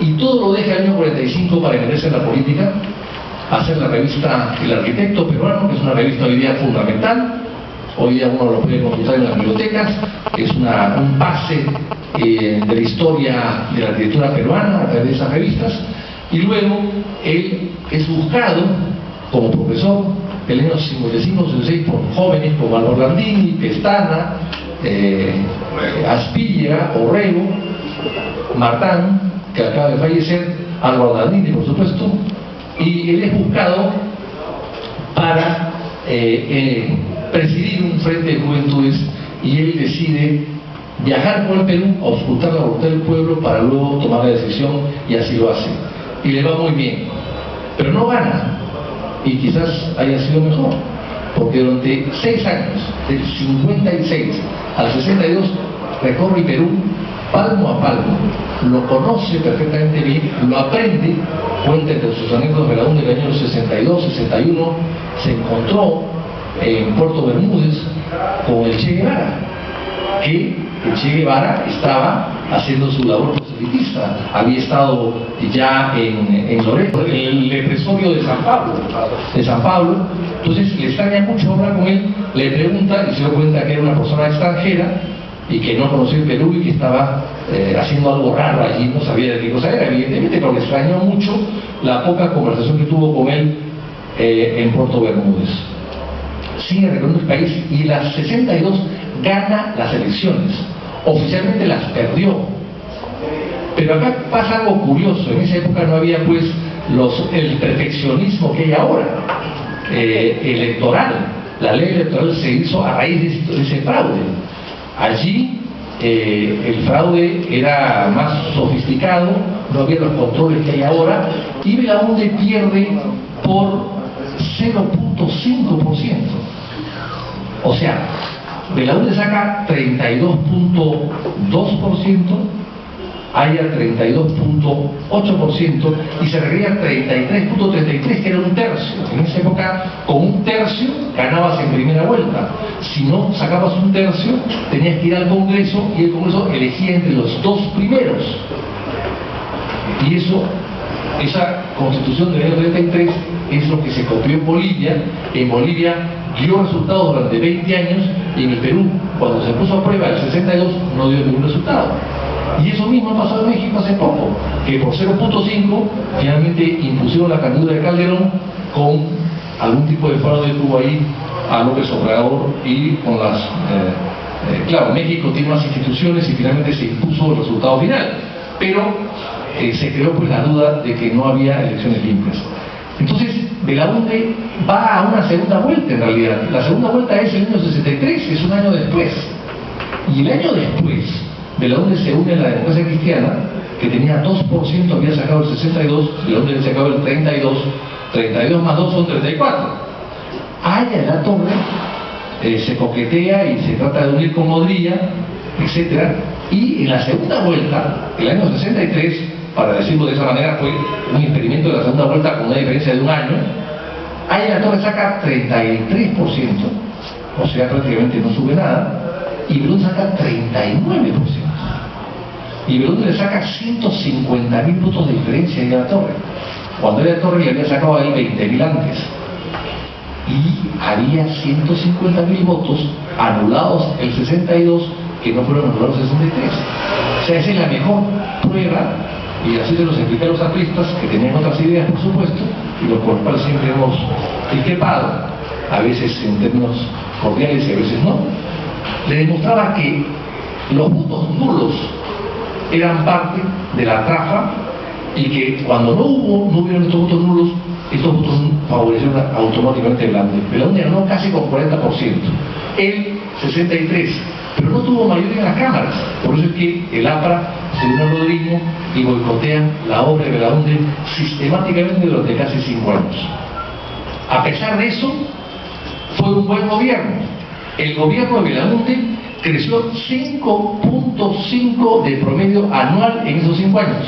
y todo lo deja el año 45 para meterse en la política, hacer la revista El Arquitecto Peruano, que es una revista hoy día fundamental. Hoy día uno lo puede consultar en las bibliotecas, es un pase de la historia de la arquitectura peruana a través de esas revistas. Y luego él es buscado como profesor en el año 55-56 por jóvenes como Álvaro Landini, Pestana, Aspilla, Orrego, Martán, que acaba de fallecer, Álvaro Landini, por supuesto, y él es buscado para presidir un frente de juventudes, y él decide viajar por el Perú a auscultar la voluntad del pueblo para luego tomar la decisión, y así lo hace. Y le va muy bien, pero no gana, y quizás haya sido mejor, porque durante 6 años, del 56 al 62, recorre el Perú palmo a palmo, lo conoce perfectamente bien, lo aprende, cuenta entre sus anécdotas de Belaúnde del año 62, 61, se encontró en Puerto Bermúdez con el Che Guevara, que el Che Guevara estaba haciendo su labor proselitista, había estado ya en Loreto, el leprosorio de San Pablo, entonces le extraña mucho hablar con él, le pregunta y se da cuenta que era una persona extranjera y que no conocía el Perú y que estaba haciendo algo raro allí, no sabía de qué cosa era, evidentemente, pero le extrañó mucho la poca conversación que tuvo con él en Puerto Bermúdez. Sigue recorriendo el país y las 62 gana las elecciones, oficialmente las perdió, pero acá pasa algo curioso. En esa época no había pues el perfeccionismo que hay ahora electoral. La ley electoral se hizo a raíz de ese fraude. Allí el fraude era más sofisticado, no había los controles que hay ahora, y Belaúnde pierde por 0.5%. O sea, Belaúnde saca 32.2%, Haya 32.8% y se requería 33.33%, que era un tercio. En esa época, con un tercio ganabas en primera vuelta. Si no sacabas un tercio, tenías que ir al Congreso y el Congreso elegía entre los 2 primeros. Y esa constitución del año 33 es lo que se copió en Bolivia. En Bolivia dio resultados durante 20 años y en el Perú, cuando se puso a prueba el 62, no dio ningún resultado. Y eso mismo ha pasado en México hace poco, que por 0.5 finalmente impusieron la candidatura de Calderón con algún tipo de fraude que hubo ahí a López Obrador y con las... claro, México tiene unas instituciones y finalmente se impuso el resultado final, pero se creó pues la duda de que no había elecciones limpias. Entonces Belaúnde va a una segunda vuelta en realidad. La segunda vuelta es el año 63, es un año después. Y el año después, Belaúnde se une a la democracia cristiana, que tenía 2%, había sacado el 62, Belaúnde había sacado el 32, 32 más 2 son 34. Haya la Torre se coquetea y se trata de unir con Modrilla, etc. Y en la segunda vuelta, el año 63, para decirlo de esa manera, fue un experimento de la segunda vuelta con una diferencia de un año, Haya la Torre saca 33%, o sea, prácticamente no sube nada, y Belaúnde saca 39%. Y Belaúnde le saca 150.000 votos de diferencia a Haya la Torre, cuando Haya la Torre le había sacado a él 20.000 antes. Y había 150.000 votos anulados el 62 que no fueron anulados el 63. O sea, esa es la mejor prueba, y así se los expliqué a los apristas, que tenían otras ideas, por supuesto, y los por los cuales siempre hemos discrepado, a veces en términos cordiales y a veces no. Le demostraba que los votos nulos eran parte de la trafa y que cuando no hubieron estos votos nulos, estos votos favorecieron automáticamente a Belaúnde. Belaúnde ganó casi con 40%, él 63%, pero no tuvo mayoría en las cámaras. Por eso es que el APRA se une al rodrismo y boicotean la obra de Belaúnde sistemáticamente durante casi 5 años. A pesar de eso, fue un buen gobierno. El gobierno de Belaúnde creció 5.5 de promedio anual en esos 5 años.